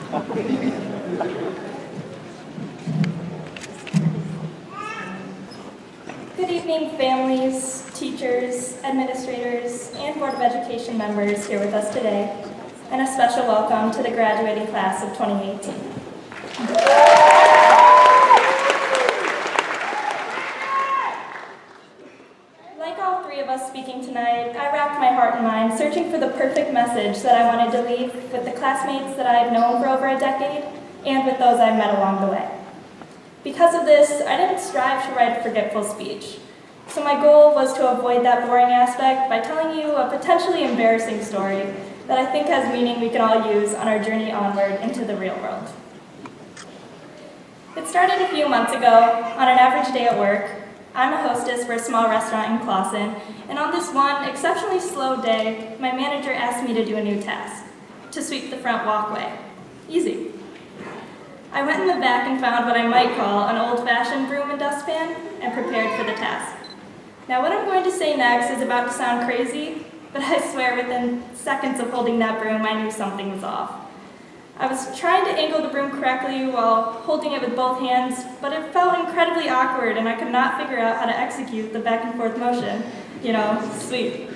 Good evening, families, teachers, administrators, and Board of Education members here with us today, and a special welcome to the graduating class of 2018. Like all three of us speaking tonight, I racked my heart and mind searching for the perfect message that I wanted to leave with the classmates that I have known for over a decade and with those I've met along the way. Because of this, I didn't strive to write a forgetful speech. So my goal was to avoid that boring aspect by telling you a potentially embarrassing story that I think has meaning we can all use on our journey onward into the real world. It started a few months ago on an average day at work. I'm a hostess for a small restaurant in Clawson, and on this one exceptionally slow day, my manager asked me to do a new task, to sweep the front walkway. Easy. I went in the back and found what I might call an old-fashioned broom and dustpan and prepared for the task. Now what I'm going to say next is about to sound crazy, but I swear within seconds of holding that broom, I knew something was off. I was trying to angle the broom correctly while holding it with both hands, but it felt incredibly awkward and I could not figure out how to execute the back and forth motion. You know, sweep.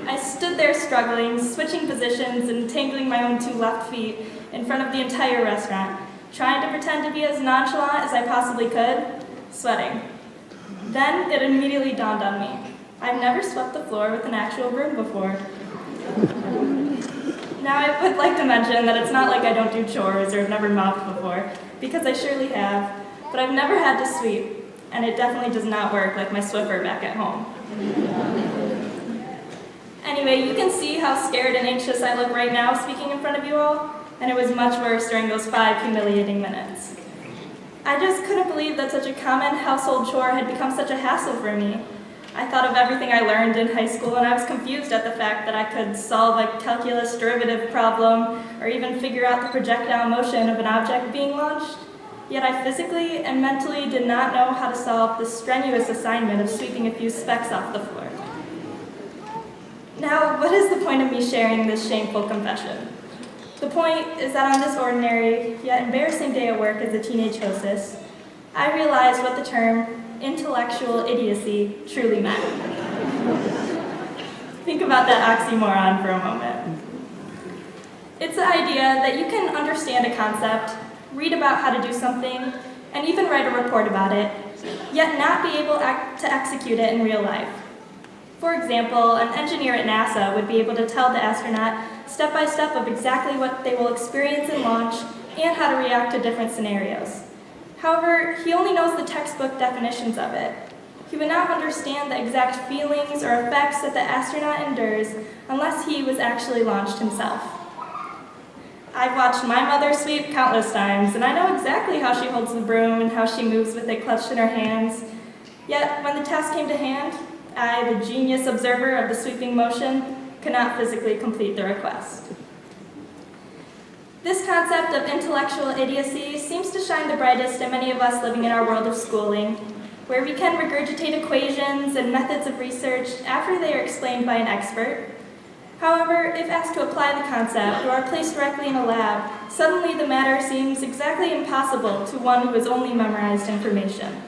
I stood there struggling, switching positions and tangling my own two left feet in front of the entire restaurant, trying to pretend to be as nonchalant as I possibly could, sweating. Then it immediately dawned on me. I've never swept the floor with an actual broom before. Now I would like to mention that it's not like I don't do chores or have never mopped before, because I surely have, but I've never had to sweep, and it definitely does not work like my Swiffer back at home. Anyway, you can see how scared and anxious I look right now speaking in front of you all, and it was much worse during those 5 humiliating minutes. I just couldn't believe that such a common household chore had become such a hassle for me. I thought of everything I learned in high school, and I was confused at the fact that I could solve a calculus derivative problem or even figure out the projectile motion of an object being launched. Yet I physically and mentally did not know how to solve the strenuous assignment of sweeping a few specks off the floor. Now, what is the point of me sharing this shameful confession? The point is that on this ordinary, yet embarrassing day at work as a teenage hostess, I realized what the term intellectual idiocy truly meant. Think about that oxymoron for a moment. It's the idea that you can understand a concept, read about how to do something, and even write a report about it, yet not be able to execute it in real life. For example, an engineer at NASA would be able to tell the astronaut step by step of exactly what they will experience in launch and how to react to different scenarios. However, he only knows the textbook definitions of it. He would not understand the exact feelings or effects that the astronaut endures unless he was actually launched himself. I've watched my mother sweep countless times, and I know exactly how she holds the broom and how she moves with it clutched in her hands. Yet, when the task came to hand, I, the genius observer of the sweeping motion, could not physically complete the request. This concept of intellectual idiocy seems to shine the brightest in many of us living in our world of schooling, where we can regurgitate equations and methods of research after they are explained by an expert. However, if asked to apply the concept or are placed directly in a lab, suddenly the matter seems exactly impossible to one who has only memorized information.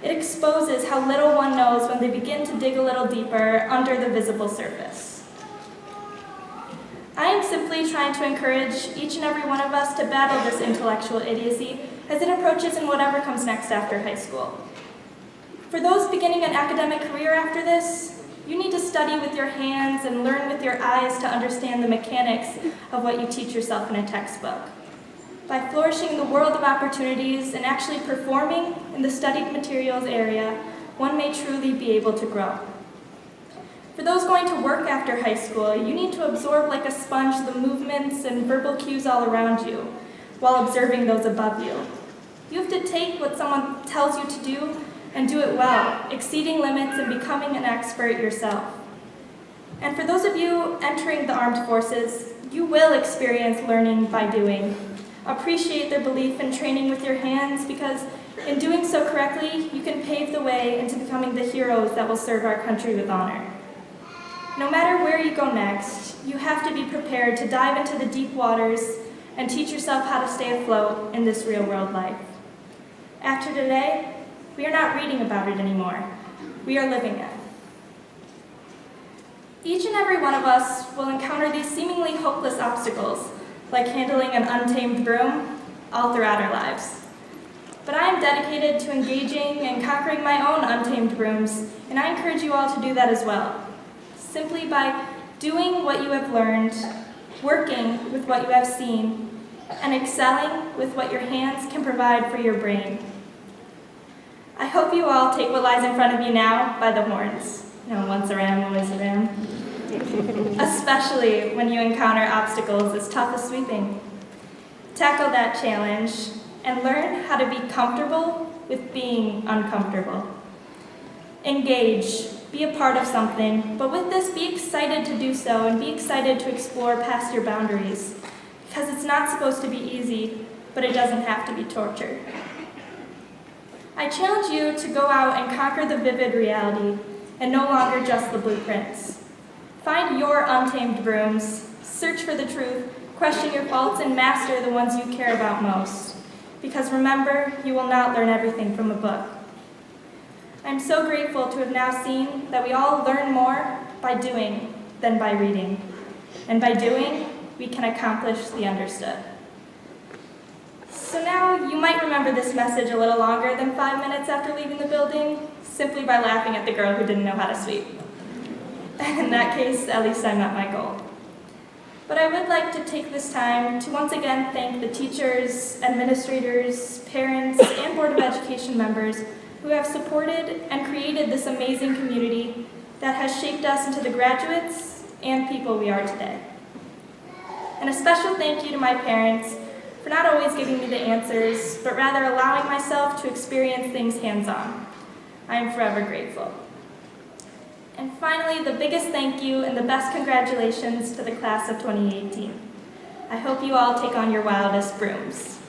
It exposes how little one knows when they begin to dig a little deeper under the visible surface. I am simply trying to encourage each and every one of us to battle this intellectual idiocy as it approaches in whatever comes next after high school. For those beginning an academic career after this, you need to study with your hands and learn with your eyes to understand the mechanics of what you teach yourself in a textbook. By flourishing in the world of opportunities and actually performing in the studied materials area, one may truly be able to grow. For those going to work after high school, you need to absorb like a sponge the movements and verbal cues all around you, while observing those above you. You have to take what someone tells you to do and do it well, exceeding limits and becoming an expert yourself. And for those of you entering the armed forces, you will experience learning by doing. Appreciate their belief in training with your hands, because in doing so correctly, you can pave the way into becoming the heroes that will serve our country with honor. No matter where you go next, you have to be prepared to dive into the deep waters and teach yourself how to stay afloat in this real-world life. After today, we are not reading about it anymore. We are living it. Each and every one of us will encounter these seemingly hopeless obstacles, like handling an untamed broom, all throughout our lives. But I am dedicated to engaging and conquering my own untamed brooms, and I encourage you all to do that as well. Simply by doing what you have learned, working with what you have seen, and excelling with what your hands can provide for your brain. I hope you all take what lies in front of you now by the horns. Once a ram, always a ram. Especially when you encounter obstacles as tough as sweeping. Tackle that challenge and learn how to be comfortable with being uncomfortable. Engage, be a part of something, but with this, be excited to do so and be excited to explore past your boundaries. Because it's not supposed to be easy, but it doesn't have to be torture. I challenge you to go out and conquer the vivid reality and no longer just the blueprints. Find your untamed brooms, search for the truth, question your faults, and master the ones you care about most. Because remember, you will not learn everything from a book. I'm so grateful to have now seen that we all learn more by doing than by reading. And by doing, we can accomplish the understood. So now you might remember this message a little longer than 5 minutes after leaving the building, simply by laughing at the girl who didn't know how to sweep. In that case, at least I met my goal. But I would like to take this time to once again thank the teachers, administrators, parents, and Board of Education members who have supported and created this amazing community that has shaped us into the graduates and people we are today. And a special thank you to my parents for not always giving me the answers, but rather allowing myself to experience things hands-on. I am forever grateful. And finally, the biggest thank you and the best congratulations to the class of 2018. I hope you all take on your wildest brooms.